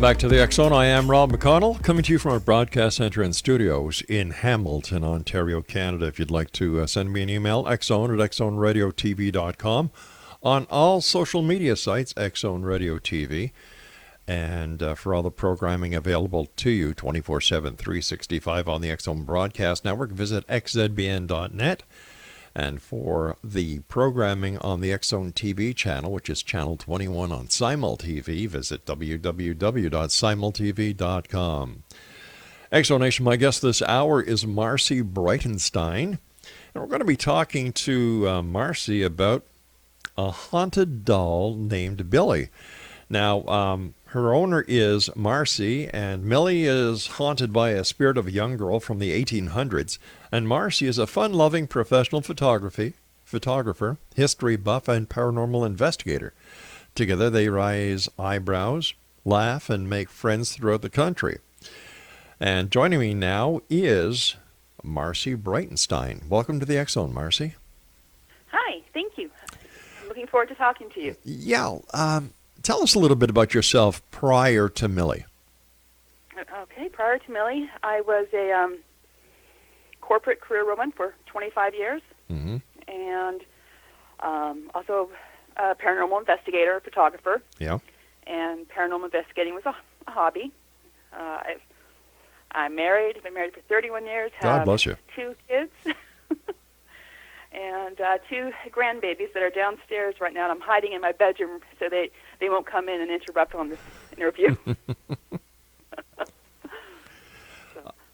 Welcome back to the X Zone. I am Rob McConnell, coming to you from our broadcast center and studios in Hamilton, Ontario, Canada. If you'd like to send me an email, xzone at xzoneradiotv.com. On all social media sites, X Zone Radio TV. And for all the programming available to you 24/7, 365 on the X Zone Broadcast Network, visit xzbn.net. And for the programming on the X Zone TV channel, which is channel 21 on Simul TV, visit www.simultv.com. X Zone Nation, my guest this hour is Marcee Brightenstine. And we're going to be talking to Marcee about a haunted doll named Billy. Now, her owner is Marcee, and Millee is haunted by a spirit of a young girl from the 1800s. And Marcee is a fun-loving professional photographer, history buff, and paranormal investigator. Together, they raise eyebrows, laugh, and make friends throughout the country. And joining me now is Marcee Brightenstine. Welcome to the X Zone, Marcee. Hi, thank you. I'm looking forward to talking to you. Yeah, tell us a little bit about yourself prior to Millee. Okay, prior to Millee, I was a corporate career woman for 25 years, and also a paranormal investigator, photographer. Yeah. And paranormal investigating was a hobby. I'm married. I've been married for 31 years. God bless you. 2 kids. And 2 grandbabies that are downstairs right now. And I'm hiding in my bedroom so they won't come in and interrupt on this interview.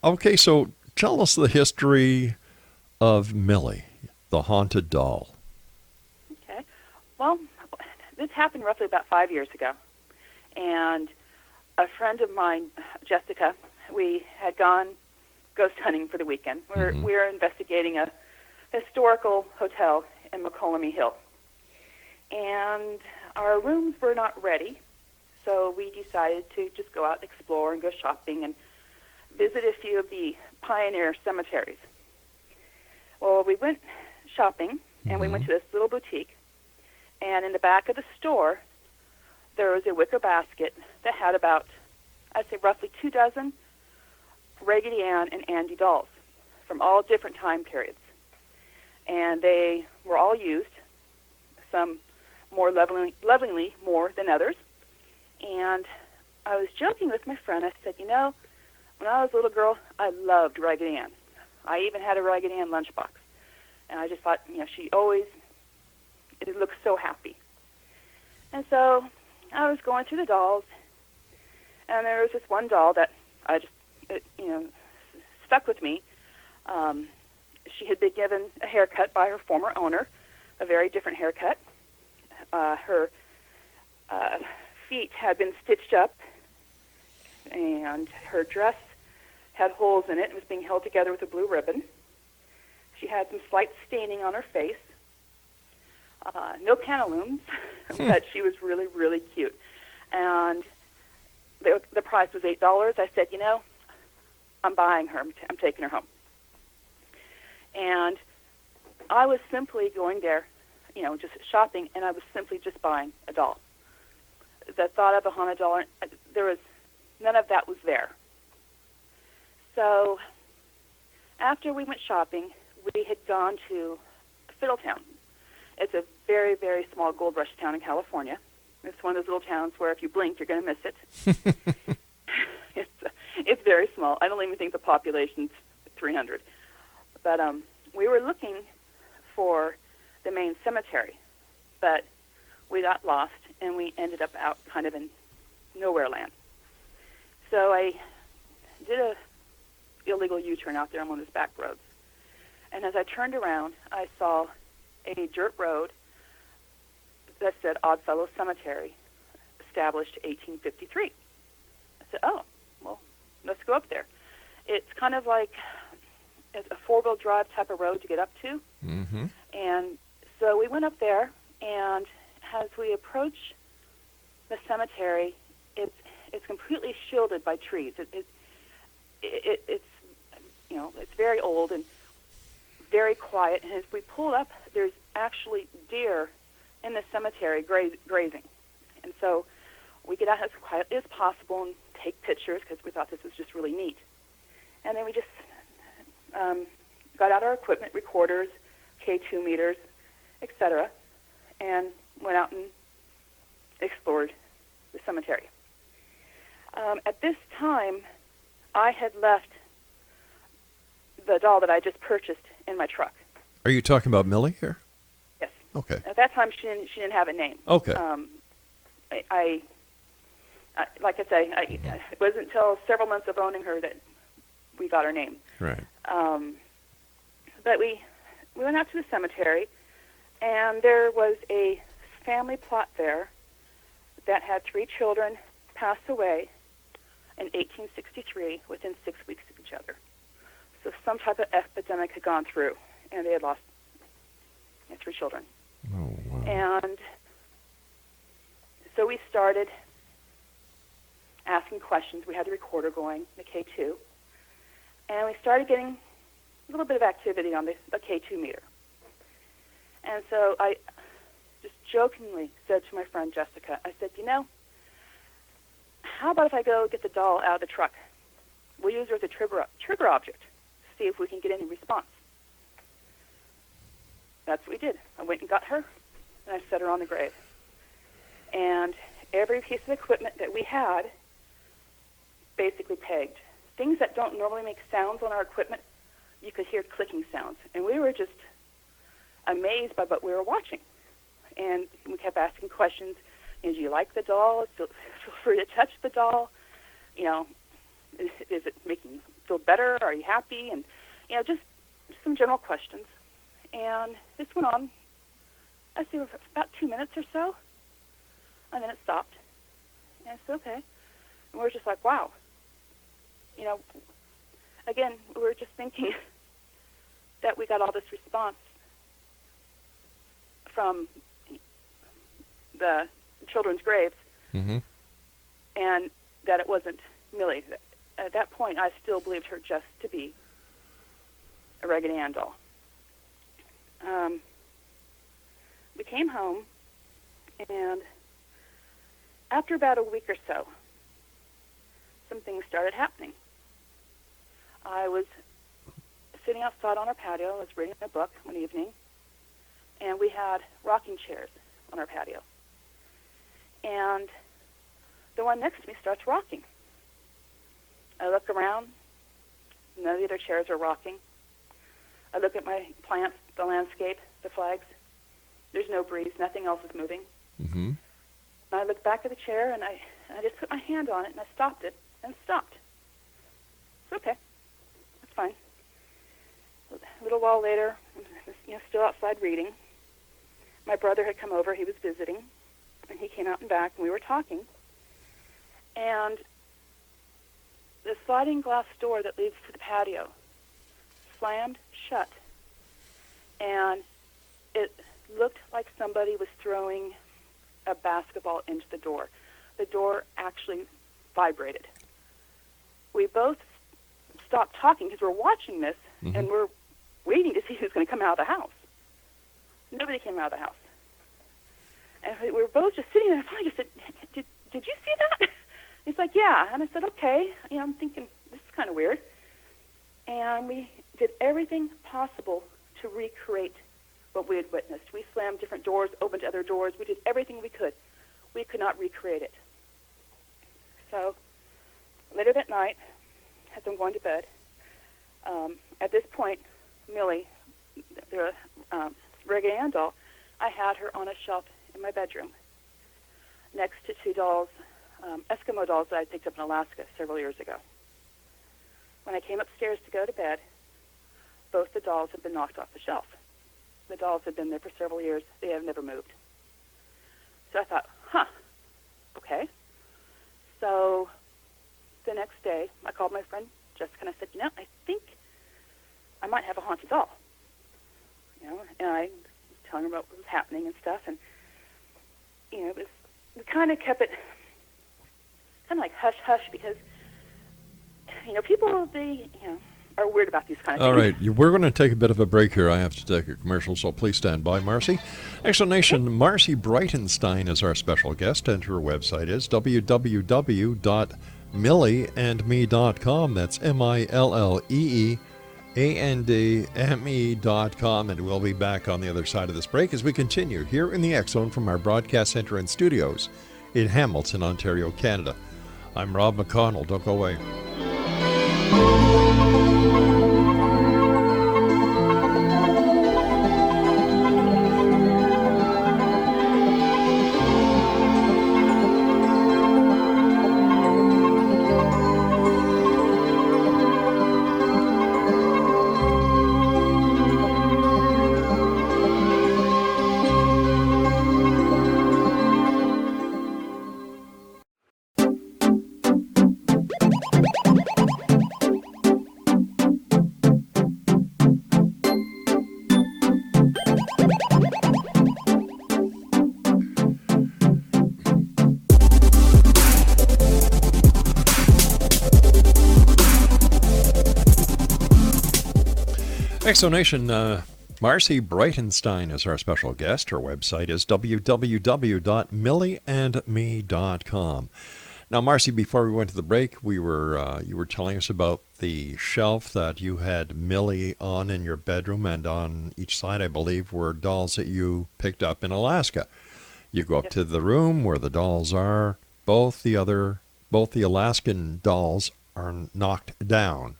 Okay, so tell us the history of Millee, the haunted doll. Okay. Well, this happened roughly about 5 years ago. And a friend of mine, Jessica, we had gone ghost hunting for the weekend. We're investigating a historical hotel in McConnell Hill. And our rooms were not ready, so we decided to just go out and explore and go shopping and visit a few of the pioneer cemeteries. Well, we went shopping, and we went to this little boutique, and in the back of the store, there was a wicker basket that had about, I'd say roughly 2 dozen Raggedy Ann and Andy dolls from all different time periods. And they were all used, some more lovingly more than others. And I was joking with my friend. I said, when I was a little girl, I loved Raggedy Ann. I even had a Raggedy Ann lunchbox. And I just thought, she always looked so happy. And so I was going through the dolls, and there was this one doll that stuck with me. She had been given a haircut by her former owner, a very different haircut. Her feet had been stitched up, and her dress had holes in it and was being held together with a blue ribbon. She had some slight staining on her face. No pantaloons, but she was really, really cute. And the price was $8. I said, I'm buying her. I'm taking her home. And I was simply going there, just shopping, and I was simply just buying a doll. The thought of a haunted doll, none of that was there. So after we went shopping, we had gone to Fiddletown. It's a very, very small gold rush town in California. It's one of those little towns where if you blink, you're going to miss it. It's very small. I don't even think the population's 300. But we were looking for the main cemetery, but we got lost, and we ended up out kind of in nowhere land. So I did a illegal U-turn out there on one of those back roads. And as I turned around, I saw a dirt road that said Oddfellows Cemetery, established 1853. I said, oh, well, let's go up there. It's kind of like a four-wheel drive type of road to get up to. Mm-hmm. And so we went up there, and as we approach the cemetery, it's completely shielded by trees. It's very old and very quiet. And as we pull up, there's actually deer in the cemetery grazing. And so we get out as quietly as possible and take pictures because we thought this was just really neat. And then we just got out our equipment, recorders, K2 meters, etc., and went out and explored the cemetery. At this time, I had left the doll that I just purchased in my truck. Are you talking about Millee here? Yes. Okay. At that time, she didn't have a name. Okay. I like I say, it wasn't until several months of owning her that we got her name. Right. But we went out to the cemetery, and there was a family plot there that had 3 children pass away in 1863 within 6 weeks of each other. So some type of epidemic had gone through, and they had lost 3 children. Oh, wow. And so we started asking questions. We had the recorder going, the K2, and we started getting a little bit of activity on the K2 meter. And so I just jokingly said to my friend Jessica, I said, how about if I go get the doll out of the truck? We'll use her as a trigger object to see if we can get any response. That's what we did. I went and got her, and I set her on the grave. And every piece of equipment that we had basically pegged. Things that don't normally make sounds on our equipment, you could hear clicking sounds. And we were just amazed by what we were watching. And we kept asking questions. Do you like the doll? Feel free to touch the doll. Is it making you feel better? Are you happy? And, just some general questions. And this went on, I see, about 2 minutes or so. And then it stopped. And I said, okay. And we were just like, wow. Again, we were just thinking that we got all this response from the children's graves, mm-hmm. and that it wasn't Millee. At that point, I still believed her just to be a Raggedy Ann doll. We came home, and after about a week or so, some things started happening. I was sitting outside on our patio. I was reading a book one evening, and we had rocking chairs on our patio. And the one next to me starts rocking. I look around. None of the other chairs are rocking. I look at my plants, the landscape, the flags. There's no breeze. Nothing else is moving. Mm-hmm. And I looked back at the chair, and I just put my hand on it, and I stopped it, and it stopped. It's okay. That's fine. A little while later, I was still outside reading. My brother had come over. He was visiting, and he came out and back, and we were talking. And the sliding glass door that leads to the patio slammed shut, and it looked like somebody was throwing a basketball into the door. The door actually vibrated. We both stopped talking because we're watching this, mm-hmm. and we're waiting to see who's going to come out of the house. Nobody came out of the house. And we were both just sitting there, and I finally just said, did you see that? He's like, yeah. And I said, okay. I'm thinking, this is kind of weird. And we did everything possible to recreate what we had witnessed. We slammed different doors, opened other doors. We did everything we could. We could not recreate it. So later that night, as I'm going to bed, at this point, Millee, the Raggedy Ann doll, I had her on a shelf in my bedroom next to 2 dolls, Eskimo dolls that I picked up in Alaska several years ago. When I came upstairs to go to bed, both the dolls had been knocked off the shelf. The dolls had been there for several years. They have never moved. So I thought, okay. So the next day, I called my friend Jessica, and I said, I think I might have a haunted doll. And I was telling her about what was happening and stuff, and, it was, we kind of kept it kind of like hush-hush because, people, are weird about these kind of All things. right, we're going to take a bit of a break here. I have to take a commercial, so please stand by, Marcee. Explanation, Marcee Brightenstine is our special guest, and her website is www.milleeandme.com. That's MILLEEANDME.com, and we'll be back on the other side of this break as we continue here in the X Zone from our broadcast center and studios in Hamilton, Ontario, Canada. I'm Rob McConnell. Don't go away. Exonation, Marcee Brightenstine is our special guest. Her website is www.milleeandme.com. Now, Marcee, before we went to the break, you were telling us about the shelf that you had Millee on in your bedroom, and on each side, I believe, were dolls that you picked up in Alaska. You go up to the room where the dolls are. Both the Alaskan dolls are knocked down.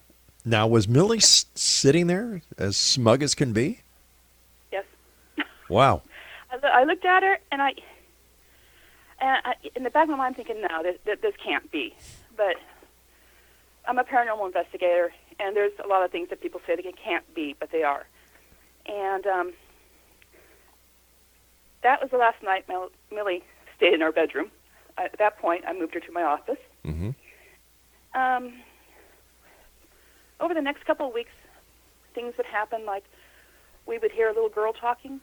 Now, was Millee sitting there as smug as can be? Yes. Wow. I looked at her, and I in the back of my mind, I'm thinking, no, this can't be. But I'm a paranormal investigator, and there's a lot of things that people say that it can't be, but they are. And that was the last night Millee stayed in our bedroom. At that point, I moved her to my office. Mm-hmm. Over the next couple of weeks, things would happen, like we would hear a little girl talking.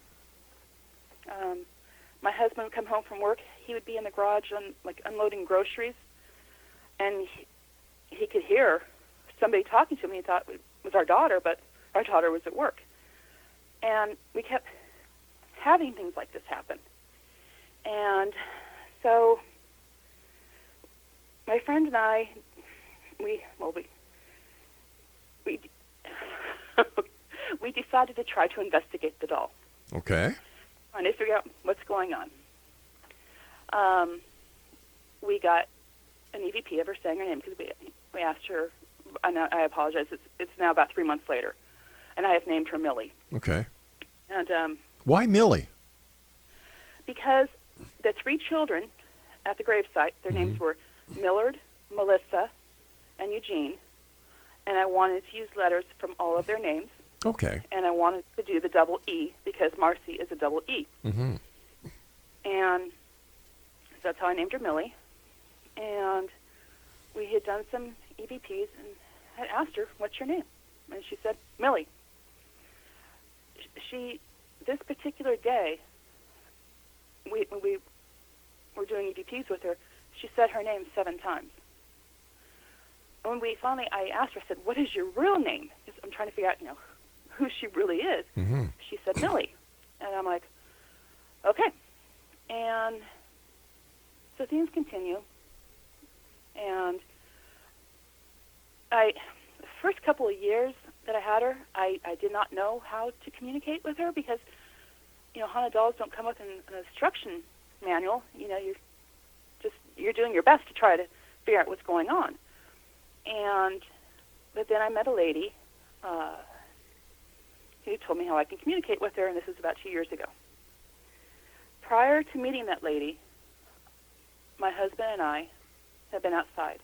My husband would come home from work. He would be in the garage unloading groceries, and he could hear somebody talking to him. He thought it was our daughter, but our daughter was at work. And we kept having things like this happen. And so my friend and I, we decided to try to investigate the doll. Okay. Trying to figure out what's going on. We got an EVP of her saying her name because we asked her, and I apologize, it's now about 3 months later, and I have named her Millee. Okay. And why Millee? Because the 3 children at the gravesite, their names were Millard, Melissa, and Eugene, and I wanted to use letters from all of their names. Okay. And I wanted to do the double E because Marcee is a double E. Mm-hmm. And so that's how I named her Millee. And we had done some EVPs, and I asked her, "What's your name?" And she said, "Millee." This particular day, when we were doing EVPs with her, she said her name 7 times. When I asked her, I said, "What is your real name?" Because I'm trying to figure out, who she really is. Mm-hmm. She said Millee. And I'm like, okay. And so things continue. And the first couple of years that I had her, I did not know how to communicate with her because, haunted dolls don't come with an instruction manual. You're doing your best to try to figure out what's going on. But then I met a lady who told me how I can communicate with her, and this was about 2 years ago. Prior to meeting that lady, my husband and I had been outside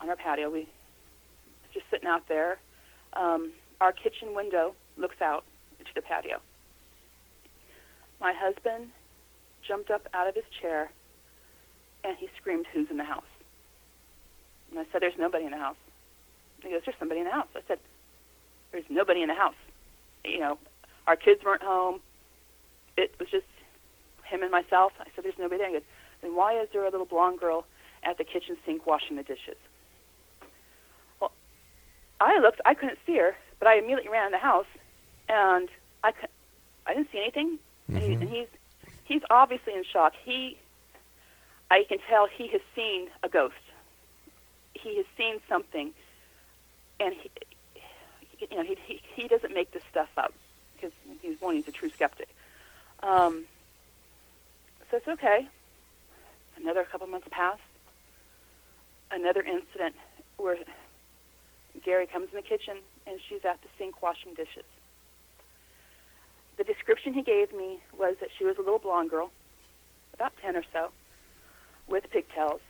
on our patio. We were just sitting out there. Our kitchen window looks out into the patio. My husband jumped up out of his chair, and he screamed, "Who's in the house?" And I said, "There's nobody in the house." He goes, "There's somebody in the house." I said, "There's nobody in the house. Our kids weren't home. It was just him and myself." I said, "There's nobody there." He goes, "Then why is there a little blonde girl at the kitchen sink washing the dishes?" Well, I looked. I couldn't see her, but I immediately ran in the house, and I didn't see anything. Mm-hmm. And he's obviously in shock. I can tell he has seen a ghost. He has seen something, and he doesn't make this stuff up because he's a true skeptic. So it's okay. Another couple months passed. Another incident where Gary comes in the kitchen and she's at the sink washing dishes. The description he gave me was that she was a little blonde girl, about 10 or so, with pigtails,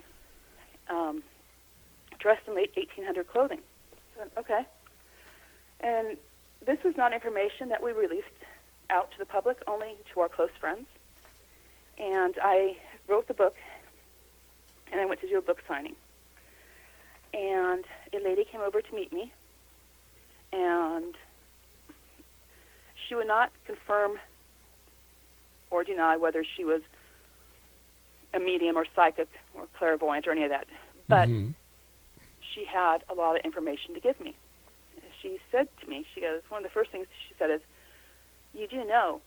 dressed in late 1800 clothing. So, okay. And this was not information that we released out to the public, only to our close friends. And I wrote the book, and I went to do a book signing. And a lady came over to meet me, and she would not confirm or deny whether she was a medium or psychic or clairvoyant or any of that. But she had a lot of information to give me. She said to me, she goes, one of the first things she said is, "You do know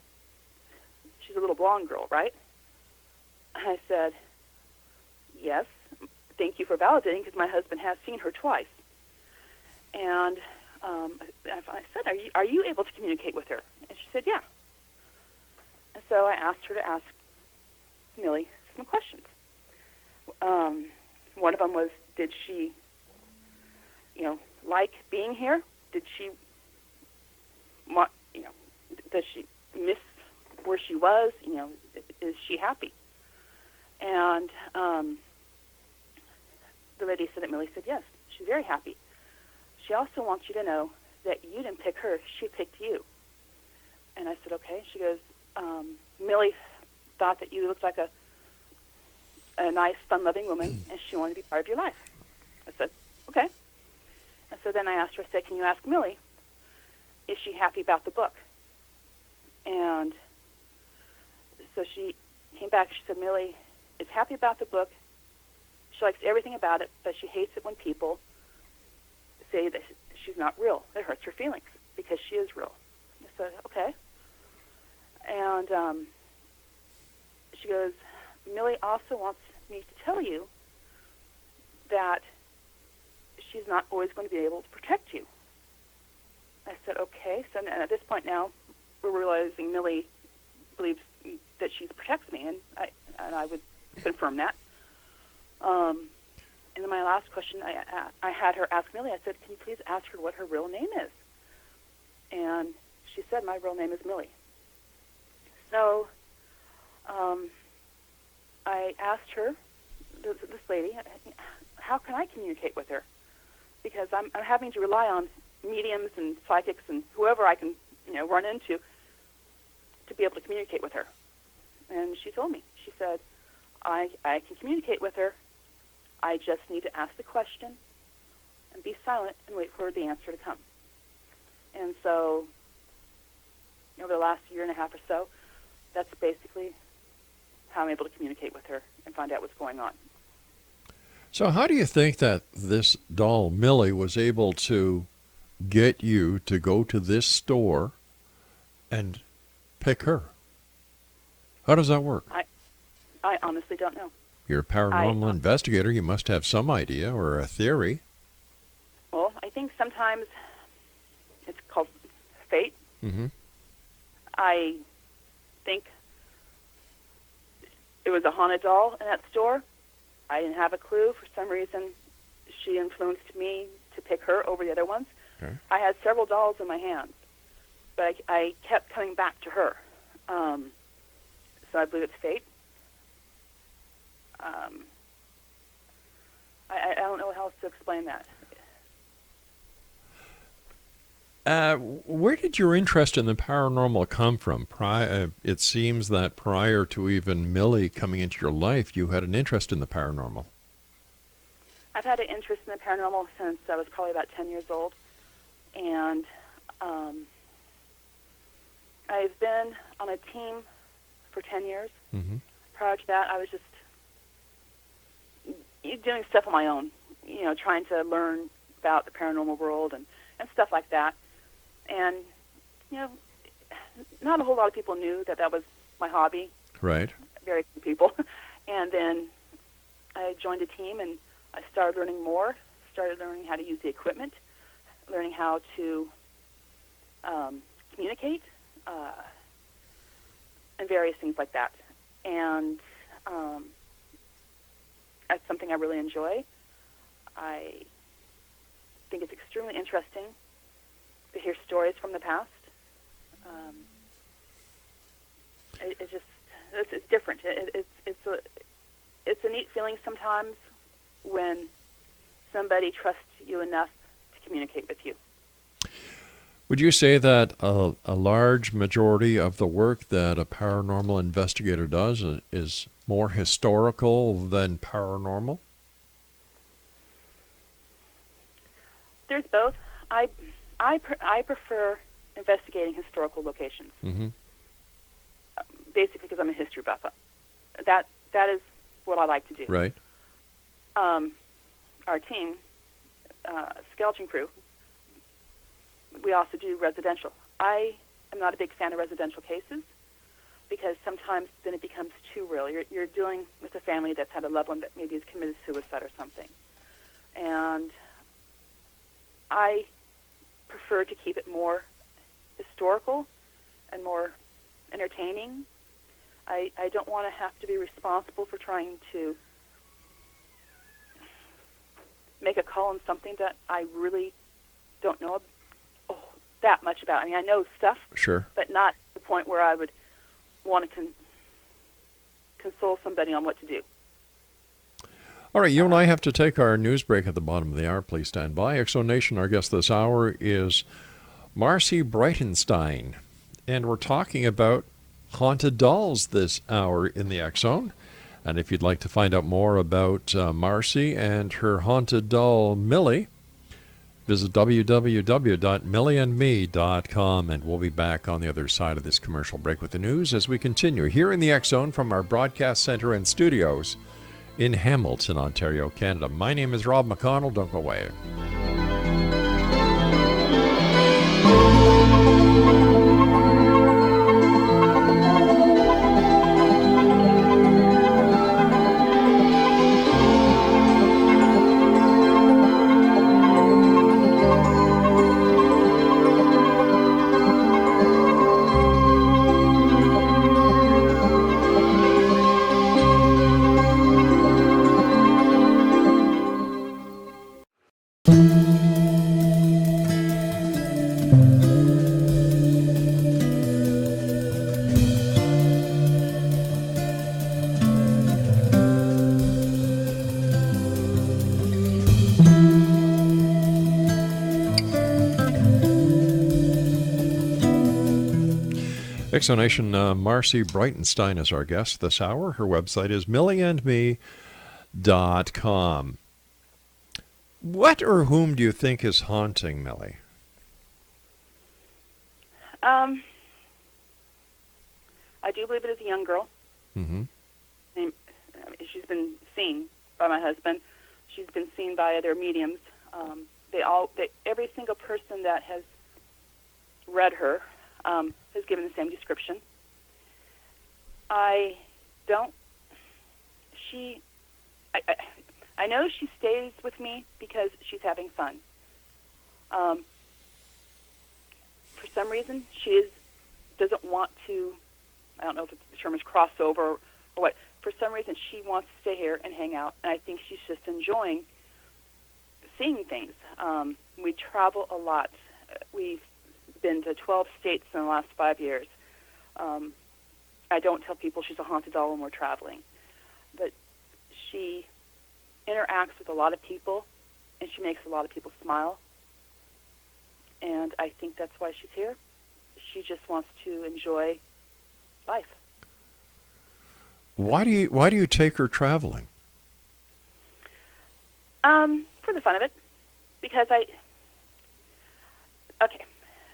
she's a little blonde girl, right?" I said, "Yes. Thank you for validating, because my husband has seen her twice." And I said, are you able to communicate with her? And she said, "Yeah." And so I asked her to ask Millee some questions. One of them was, did she, like being here? Did she want, does she miss where she was? Is she happy? And the lady said that Millee said, yes, she's very happy. She also wants you to know that you didn't pick her, she picked you. And I said, okay. She goes, Millee thought that you looked like a nice, fun-loving woman, and she wanted to be part of your life. I said, okay. And so then I asked her, I said, can you ask Millee, is she happy about the book? And so she came back, she said, Millee is happy about the book. She likes everything about it, but she hates it when people say that she's not real. It hurts her feelings, because she is real. I said, okay. And she goes, Millee also wants me to tell you that she's not always going to be able to protect you. I said, okay. So at this point now, we're realizing Millee believes that she protects me, and I would confirm that. And then my last question, I had her ask Millee, I said, can you please ask her what her real name is? And she said, my real name is Millee. So I asked her, this lady, how can I communicate with her? Because I'm having to rely on mediums and psychics and whoever I can run into to be able to communicate with her. And she told me, she said, I can communicate with her. I just need to ask the question and be silent and wait for the answer to come. And so over the last year and a half or so, that's basically how I'm able to communicate with her and find out what's going on. So how do you think that this doll, Millee, was able to get you to go to this store and pick her? How does that work? I honestly don't know. You're a paranormal investigator. You must have some idea or a theory. Well, I think sometimes it's called fate. Mm-hmm. I think it was a haunted doll in that store. I didn't have a clue. For some reason, she influenced me to pick her over the other ones. Okay. I had several dolls in my hands, but I kept coming back to her. So I believe it's fate. I don't know how else to explain that. Where did your interest in the paranormal come from? It seems that prior to even Millee coming into your life, you had an interest in the paranormal. I've had an interest in the paranormal since I was probably about 10 years old. And I've been on a team for 10 years. Mm-hmm. Prior to that, I was just doing stuff on my own, trying to learn about the paranormal world and stuff like that. And, not a whole lot of people knew that was my hobby. Right. Very few people. And then I joined a team, and I started learning more, started learning how to use the equipment, learning how to communicate, and various things like that. And that's something I really enjoy. I think it's extremely interesting to hear stories from the past. It's different. It's a neat feeling sometimes when somebody trusts you enough to communicate with you. Would you say that a large majority of the work that a paranormal investigator does is more historical than paranormal? There's both. I prefer investigating historical locations. Mm-hmm. Basically, because I'm a history buff. That is what I like to do. Right. Our team, skeleton crew, we also do residential. I am not a big fan of residential cases because sometimes then it becomes too real. You're dealing with a family that's had a loved one that maybe has committed suicide or something. And I prefer to keep it more historical and more entertaining. I don't want to have to be responsible for trying to make a call on something that I really don't know that much about. I mean, I know stuff, Sure, but not to the point where I would want to console somebody on what to do. All right, you and I have to take our news break at the bottom of the hour. Please stand by. Exo Nation, our guest this hour is Marcee Brightenstine, and we're talking about haunted dolls this hour in the X Zone. And if you'd like to find out more about Marcee and her haunted doll, Millee, visit www.milleeandme.com, and we'll be back on the other side of this commercial break with the news as we continue here in the X Zone from our broadcast center and studios in Hamilton, Ontario, Canada. My name is Rob McConnell. Don't go away. Exonation, Marcee Brightenstine is our guest this hour. Her website is milleeandme.com. What or whom do you think is haunting Millee? I do believe it is a young girl. Mm-hmm. She's been seen by my husband. She's been seen by other mediums. Every single person that has read her has given the same description. I know she stays with me because she's having fun. For some reason, doesn't want to, I don't know if the term is crossover or what, for some reason she wants to stay here and hang out, and I think she's just enjoying seeing things. We travel a lot. We've been to 12 states in the last 5 years. I don't tell people she's a haunted doll when we're traveling, but she interacts with a lot of people, and she makes a lot of people smile, and I think that's why she's here. She just wants to enjoy life. Why do you take her traveling? For the fun of it, because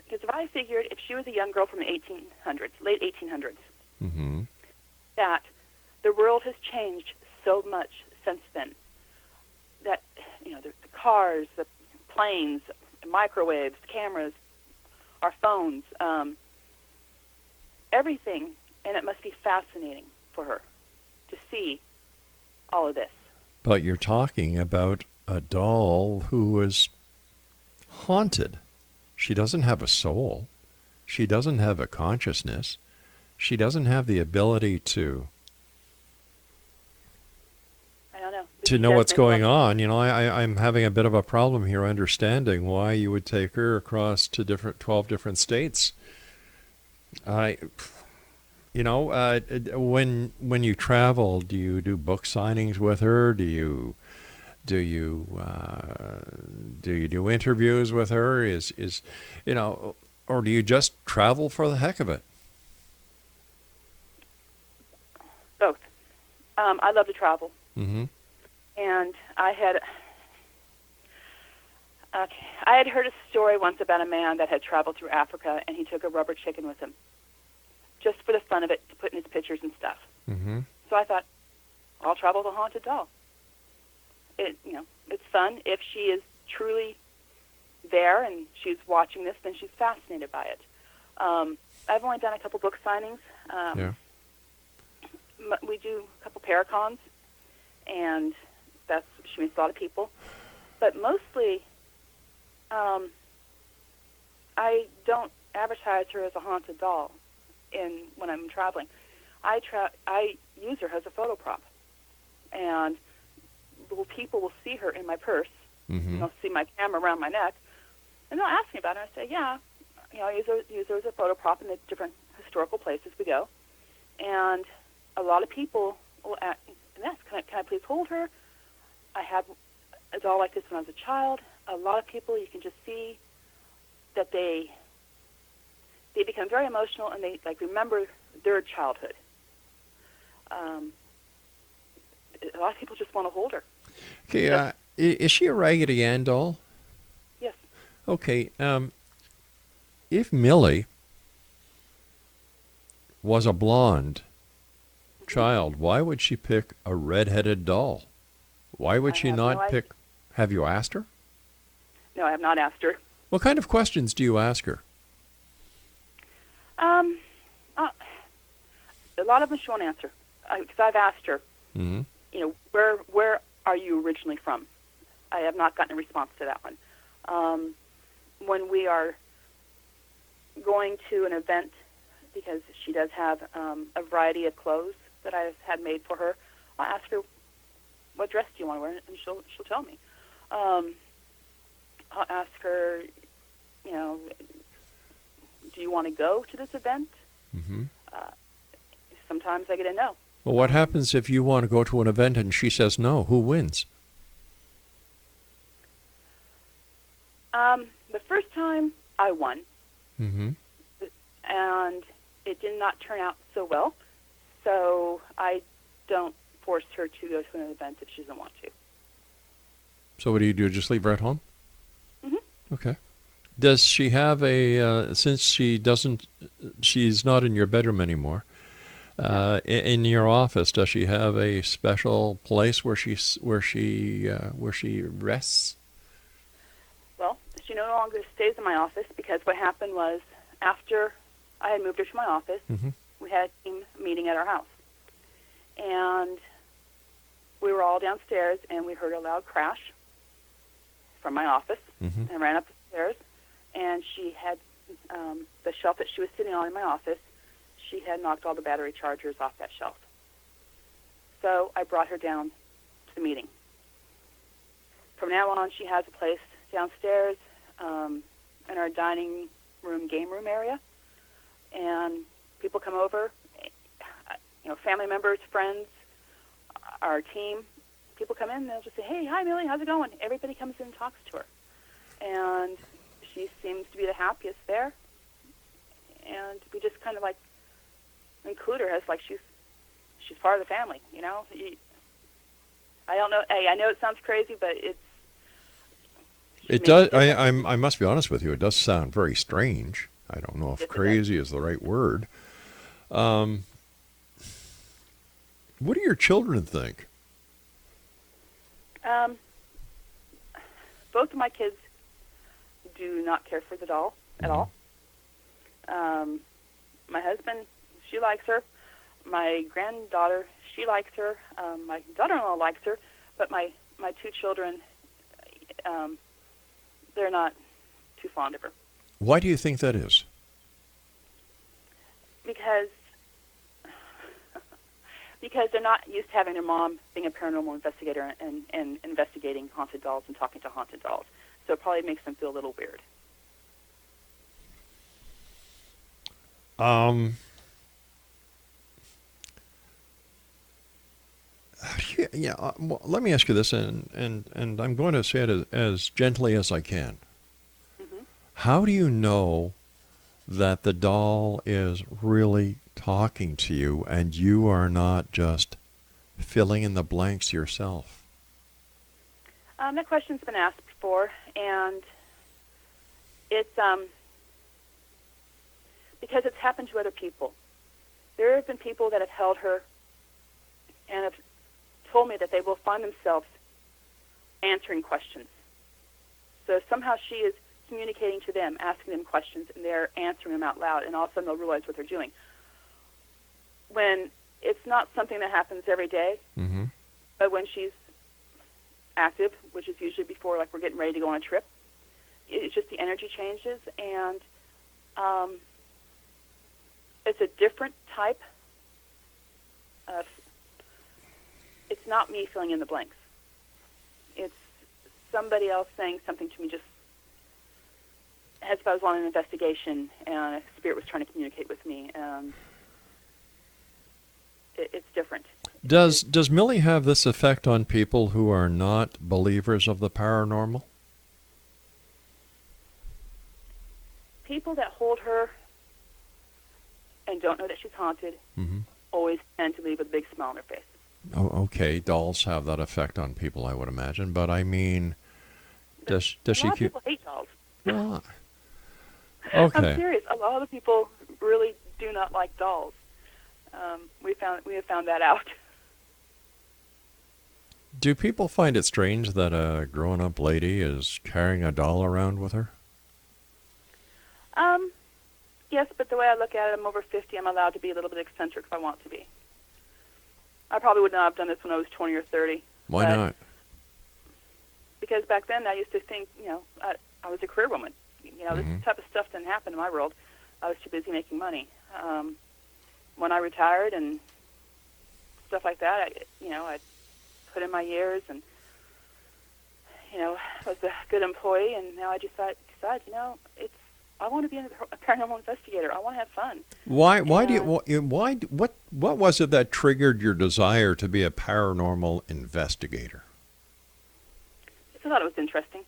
if I figured if she was a young girl from the 1800s, late 1800s, Mm-hmm. that the world has changed so much since then, that the cars, the planes, microwaves, cameras, our phones, everything. And it must be fascinating for her to see all of this. But you're talking about a doll who is haunted. She doesn't have a soul. She doesn't have a consciousness. She doesn't have the ability to know what's going on. You know, I'm having a bit of a problem here understanding why you would take her across to 12 different states. When you travel, do you do book signings with her? Do you do interviews with her? Or do you just travel for the heck of it? Both. I love to travel. Mm-hmm. And I had heard a story once about a man that had traveled through Africa, and he took a rubber chicken with him, just for the fun of it, to put in his pictures and stuff. Mm-hmm. So I thought, I'll travel with a haunted doll. It's fun. If she is truly there and she's watching this, then she's fascinated by it. I've only done a couple book signings. We do a couple paracons, and she meets a lot of people. But mostly, I don't advertise her as a haunted doll when I'm traveling. I use her as a photo prop, and people will see her in my purse. Mm-hmm. They'll see my camera around my neck, and they'll ask me about it. And I say, yeah, I use her as a photo prop in the different historical places we go. And a lot of people will ask, can I please hold her? I had a doll like this when I was a child. A lot of people, you can just see that they become very emotional, and they remember their childhood. A lot of people just want to hold her. Okay, is she a Raggedy Ann doll? Yes. Okay, if Millee was a blonde child, why would she pick a red-headed doll? Why would she not pick... Have you asked her? No, I have not asked her. What kind of questions do you ask her? A lot of them she won't answer, because I've asked her, Mm-hmm. Where are you originally from? I have not gotten a response to that one. When we are going to an event, because she does have a variety of clothes that I've had made for her, I'll ask her, what dress do you want to wear? And she'll tell me. I'll ask her, do you want to go to this event? Mm-hmm. Sometimes I get a no. Well, what happens if you want to go to an event and she says no? Who wins? The first time, I won. Mm-hmm. And it did not turn out so well. So I don't force her to go to an event if she doesn't want to. So what do? Just leave her at home? Mm-hmm. Okay. Does she have since she's not in your bedroom anymore, in your office, does she have a special place where she rests? Well, she no longer stays in my office, because what happened was, after I had moved her to my office, Mm-hmm. we had a team meeting at our house. And we were all downstairs, and we heard a loud crash from my office. Mm-hmm. And ran up the stairs, and she had the shelf that she was sitting on in my office, she had knocked all the battery chargers off that shelf. So I brought her down to the meeting. From now on, she has a place downstairs in our dining room, game room area, and people come over, family members, friends, our team. People come in, and they'll just say, hey, hi, Millee, how's it going? Everybody comes in and talks to her. And she seems to be the happiest there. And we just kind of include her as she's part of the family, I don't know. Hey, I know it sounds crazy, but it does. I must be honest with you. It does sound very strange. I don't know if crazy is the right word. What do your children think? Both of my kids do not care for the doll at all. My husband, she likes her. My granddaughter, she likes her. My daughter-in-law likes her, but my two children, they're not too fond of her. Why do you think that is? Because they're not used to having their mom being a paranormal investigator and investigating haunted dolls and talking to haunted dolls. So it probably makes them feel a little weird. Well, let me ask you this, and I'm going to say it as gently as I can. Mm-hmm. How do you know that the doll is really talking to you and you are not just filling in the blanks yourself? That question's been asked before, and it's because it's happened to other people. There have been people that have held her and have told me that they will find themselves answering questions. So somehow she is communicating to them, asking them questions, and they're answering them out loud, and all of a sudden they'll realize what they're doing. When it's not something that happens every day, Mm-hmm. but when she's active, which is usually before, like, we're getting ready to go on a trip, it's just the energy changes, and it's a different type of, it's not me filling in the blanks. It's somebody else saying something to me, just as if I was on an investigation and a spirit was trying to communicate with me. It's different. Does Millie have this effect on people who are not believers of the paranormal? People that hold her and don't know that she's haunted Mm-hmm. always tend to leave with a big smile on their face. Oh, okay. Dolls have that effect on people, I would imagine. But I mean, does she? A lot of people hate dolls. Ah. Okay. I'm serious. A lot of people really do not like dolls. We have found that out. Do people find it strange that a grown-up lady is carrying a doll around with her? Yes, but the way I look at it, I'm over 50. I'm allowed to be a little bit eccentric if I want to be. I probably would not have done this when I was 20 or 30. Why not? Because back then I used to think, I was a career woman. Mm-hmm. This type of stuff didn't happen in my world. I was too busy making money. When I retired and stuff like that, I put in my years and, was a good employee, and now I decide, I want to be a paranormal investigator. I want to have fun. Why what was it that triggered your desire to be a paranormal investigator? I thought it was interesting.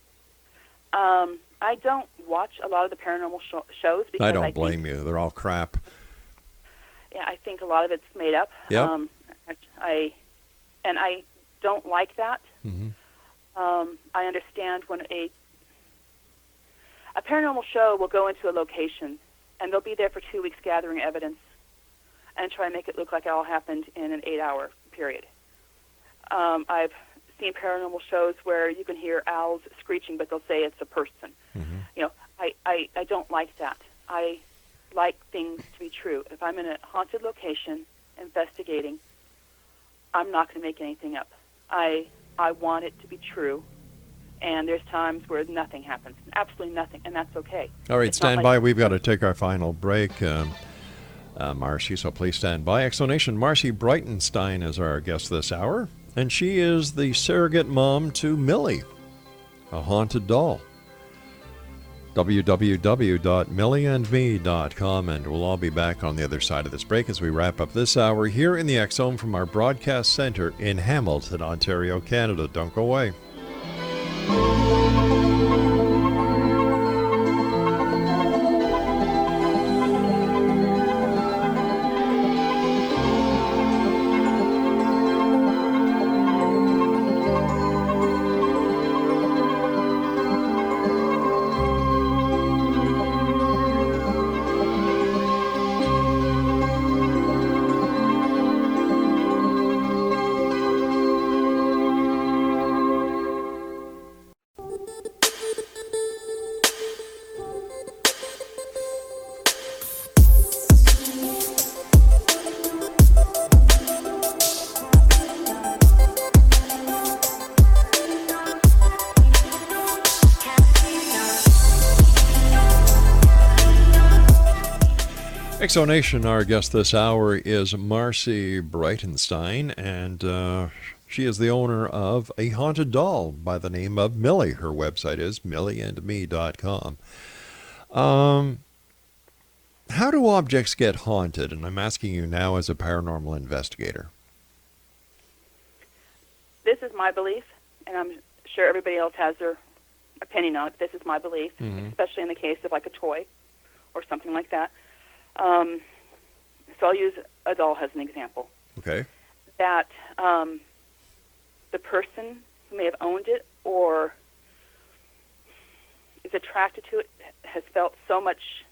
I don't watch a lot of the paranormal shows because I don't blame you. They're all crap. Yeah, I think a lot of it's made up. Yep. I don't like that. Mm-hmm. I understand when a paranormal show will go into a location and they'll be there for 2 weeks gathering evidence and try and make it look like it all happened in an 8-hour period. I've seen paranormal shows where you can hear owls screeching, but they'll say it's a person. Mm-hmm. I don't like that. I like things to be true. If I'm in a haunted location investigating, I'm not going to make anything up. I want it to be true. And there's times where nothing happens, absolutely nothing, and that's okay. All right, stand by. We've got to take our final break, Marcee, so please stand by. Explanation, Marcee Brightenstine is our guest this hour, and she is the surrogate mom to Millie, a haunted doll. www.milleeandme.com, and we'll all be back on the other side of this break as we wrap up this hour here in the X-Zone from our broadcast center in Hamilton, Ontario, Canada. Don't go away. Exonation, our guest this hour is Marcee Brightenstine, and she is the owner of a haunted doll by the name of Millee. Her website is MilleeandMe.com. How do objects get haunted? And I'm asking you now as a paranormal investigator. This is my belief, and I'm sure everybody else has their opinion on it. This is my belief, especially in the case of like a toy or something like that. So I'll use a doll as an example. Okay. That the person who may have owned it or is attracted to it has felt so much,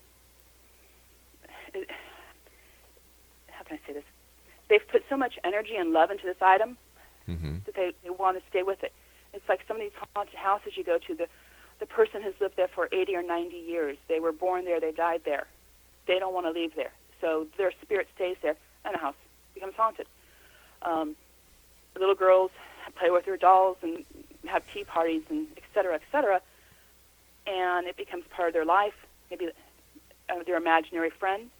how can I say this? They've put so much energy and love into this item that they want to stay with it. It's like some of these haunted houses you go to, the person has lived there for 80 or 90 years. They were born there, they died there. They don't want to leave there. So their spirit stays there, and the house becomes haunted. Little girls play with their dolls and have tea parties and et cetera, and it becomes part of their life, maybe their imaginary friend,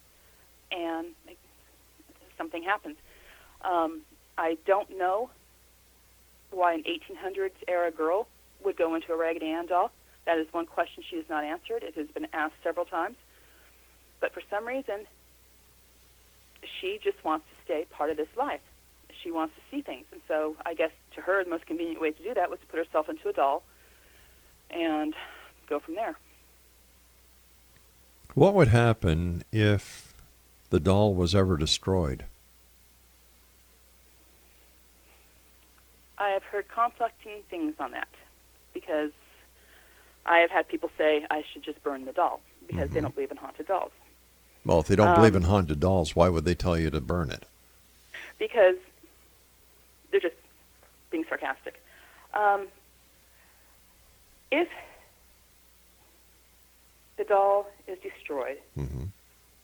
and something happens. I don't know why an 1800s era girl would go into a Raggedy Ann doll. That is one question she has not answered. It has been asked several times. But for some reason, she just wants to stay part of this life. She wants to see things. And so I guess to her, the most convenient way to do that was to put herself into a doll and go from there. What would happen if the doll was ever destroyed? I have heard conflicting things on that because I have had people say I should just burn the doll because they don't believe in haunted dolls. Well, if they don't believe in haunted dolls, why would they tell you to burn it? Because they're just being sarcastic. If the doll is destroyed,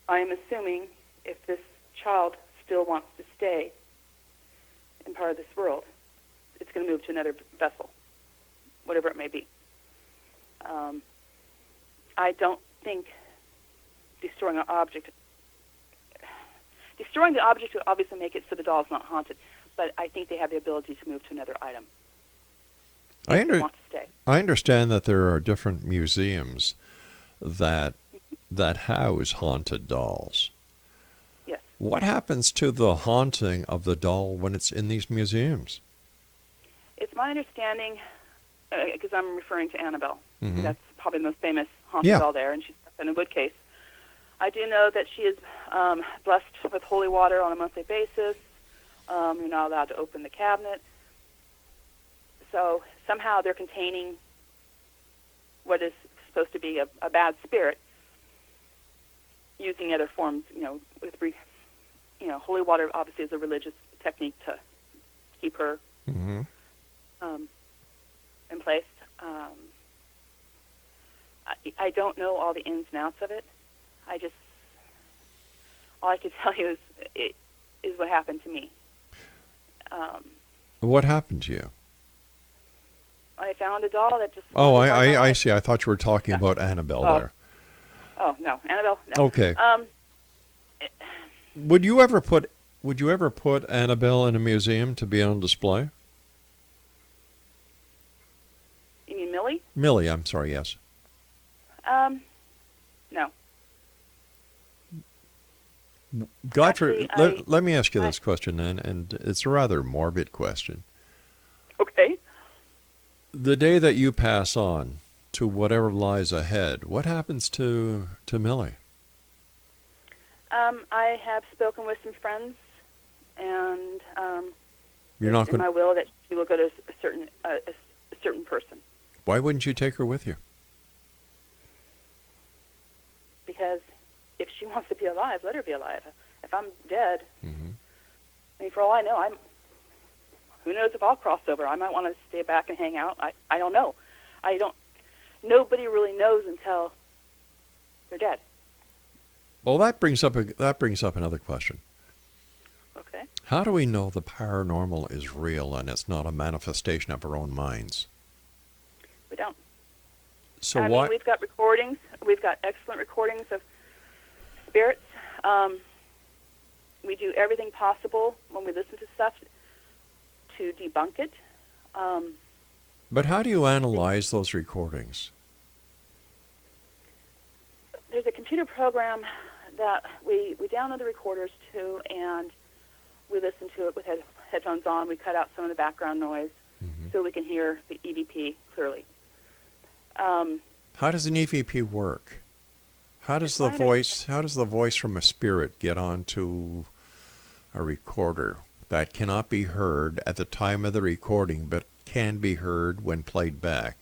I am assuming if this child still wants to stay in part of this world, it's going to move to another vessel, whatever it may be. I don't think destroying the object would obviously make it so the doll is not haunted, but I think they have the ability to move to another item. I Want to stay. understand that there are different museums that house haunted dolls. Yes. What happens to the haunting of the doll when it's in these museums? It's my understanding, because I'm referring to Annabelle. That's probably the most famous haunted doll there, and she's in a wood case. I do know that she is blessed with holy water on a monthly basis. You're not allowed to open the cabinet. So somehow they're containing what is supposed to be a bad spirit using other forms, with holy water obviously is a religious technique to keep her in place. I don't know all the ins and outs of it. All I can tell you is what happened to me. What happened to you? I found a doll that just... Oh, I see. I thought you were talking about Annabelle there. Oh, no. Annabelle, no. Okay. Would you ever put Annabelle in a museum to be on display? You mean Millee? Millee, I'm sorry, yes. No. Godfrey, Actually, let me ask you this question then, and it's a rather morbid question. Okay. The day that you pass on to whatever lies ahead, what happens to Millee? I have spoken with some friends, and You're not in my will that she will go to a certain person. Why wouldn't you take her with you? Because if she wants to be alive, let her be alive. If I'm dead, I mean, for all I know, who knows if I'll cross over? I might want to stay back and hang out. I don't know. Nobody really knows until they're dead. Well, that brings up another question. Okay. How do we know the paranormal is real and it's not a manifestation of our own minds? We don't. So I why? mean, we've got recordings. We've got excellent recordings of spirits. We do everything possible when we listen to stuff to debunk it. But how do you analyze those recordings? There's a computer program that we download the recorders to, and we listen to it with headphones on. We cut out some of the background noise so we can hear the EVP clearly. How does an EVP work? How does the voice from a spirit get onto a recorder that cannot be heard at the time of the recording but can be heard when played back?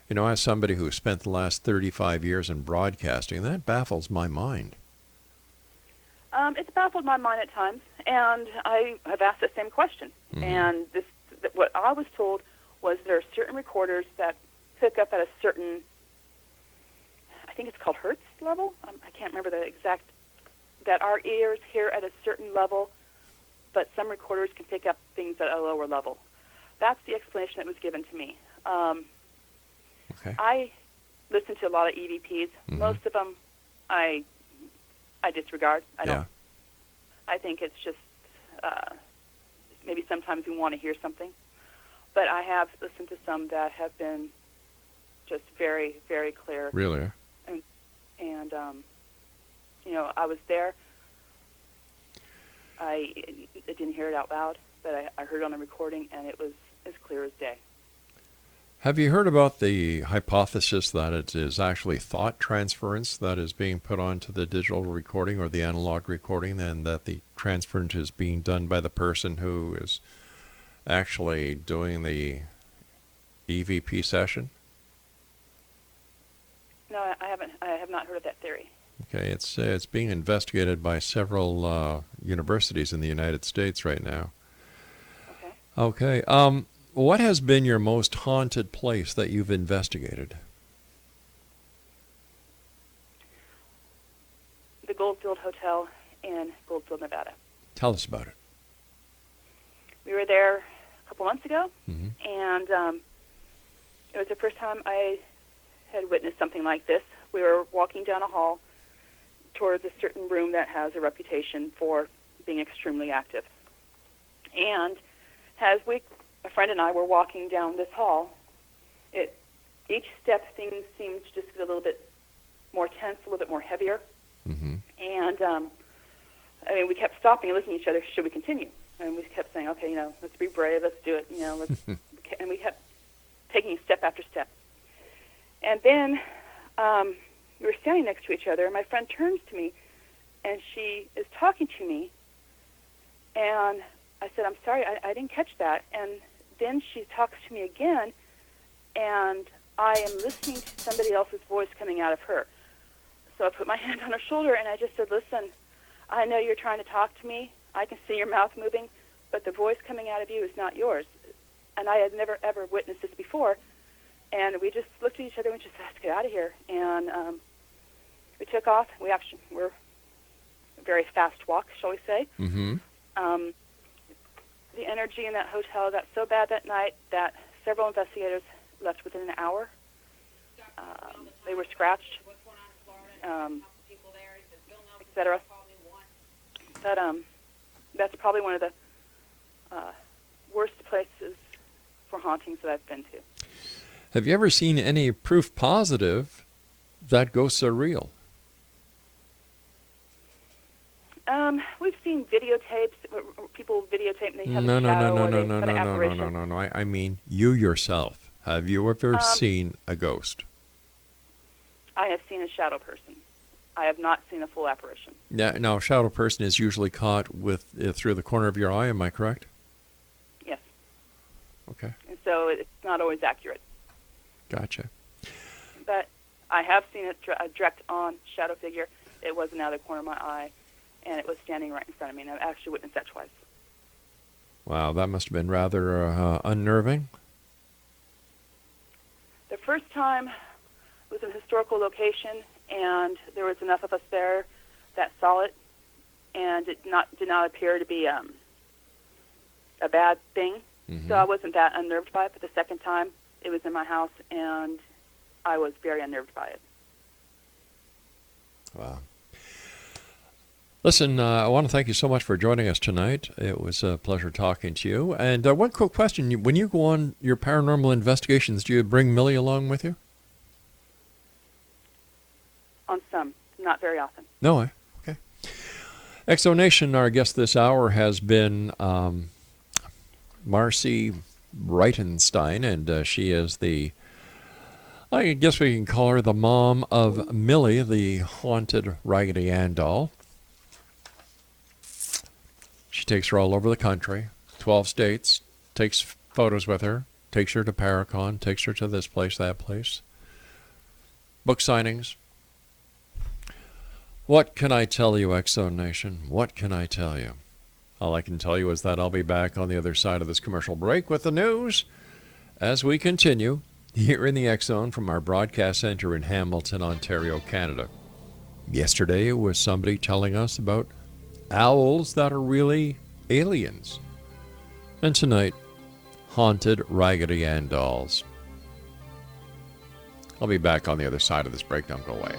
You know, as somebody who spent the last 35 years in broadcasting, that baffles my mind. It's baffled my mind at times, and I have asked the same question. And what I was told was there are certain recorders that pick up at a certain, I think it's called hertz level. I can't remember the exact, that our ears hear at a certain level, but some recorders can pick up things at a lower level. That's the explanation that was given to me. Okay. I listen to a lot of EVPs. Most of them I disregard. I think it's just maybe sometimes we want to hear something. But I have listened to some that have been just very, very clear. Really? And you know, I was there. I didn't hear it out loud, but I heard it on the recording, and it was as clear as day. Have you heard about the hypothesis that it is actually thought transference that is being put onto the digital recording or the analog recording, and that the transference is being done by the person who is actually doing the EVP session? No, I haven't. I have not heard of that theory. Okay, it's being investigated by several universities in the United States right now. Okay. What has been your most haunted place that you've investigated? The Goldfield Hotel in Goldfield, Nevada. Tell us about it. We were there a couple months ago, and it was the first time I had witnessed something like this. We were walking down a hall towards a certain room that has a reputation for being extremely active. And as a friend and I were walking down this hall, each step things seemed to just get a little bit more tense, a little bit more heavier. And I mean, we kept stopping and listening to each other. Should we continue? And we kept saying, okay, let's be brave, let's do it, and we kept taking step after step. And then we were standing next to each other, and my friend turns to me, and she is talking to me, and I said, I'm sorry, I didn't catch that. And then she talks to me again, and I am listening to somebody else's voice coming out of her. So I put my hand on her shoulder, and I just said, listen, I know you're trying to talk to me. I can see your mouth moving, but the voice coming out of you is not yours. And I had never, ever witnessed this before. And we just looked at each other and just said, let's get out of here. And we took off. We're a very fast walk, shall we say. The energy in that hotel got so bad that night that several investigators left within an hour. They were scratched, etc. But that's probably one of the worst places for hauntings that I've been to. Have you ever seen any proof positive that ghosts are real? We've seen videotapes. People videotape and they have a shadow or they have an apparition. No. I mean, you yourself. Have you ever seen a ghost? I have seen a shadow person. I have not seen a full apparition. Yeah. Now, a shadow person is usually caught through the corner of your eye. Am I correct? Yes. Okay. And so it's not always accurate. Gotcha. But I have seen a direct-on shadow figure. It wasn't out of the corner of my eye, and it was standing right in front of me, and I've actually witnessed that twice. Wow, that must have been rather unnerving. The first time was in a historical location, and there was enough of us there that saw it, and it did not appear to be a bad thing. So I wasn't that unnerved by it. But the second time, it was in my house, and I was very unnerved by it. Wow. Listen, I want to thank you so much for joining us tonight. It was a pleasure talking to you. And one quick question. When you go on your paranormal investigations, do you bring Millee along with you? On some, not very often. No, okay. Exonation, our guest this hour has been Marcee Brightenstine, and she is I guess we can call her the mom of Millee, the haunted Raggedy Ann doll. She takes her all over the country, 12 states, takes photos with her, takes her to Paracon, takes her to this place, that place. Book signings. What can I tell you, Exo Nation? What can I tell you? All I can tell you is that I'll be back on the other side of this commercial break with the news as we continue here in the X-Zone from our broadcast center in Hamilton, Ontario, Canada. Yesterday was somebody telling us about owls that are really aliens. And tonight, haunted Raggedy Ann dolls. I'll be back on the other side of this break. Don't go away.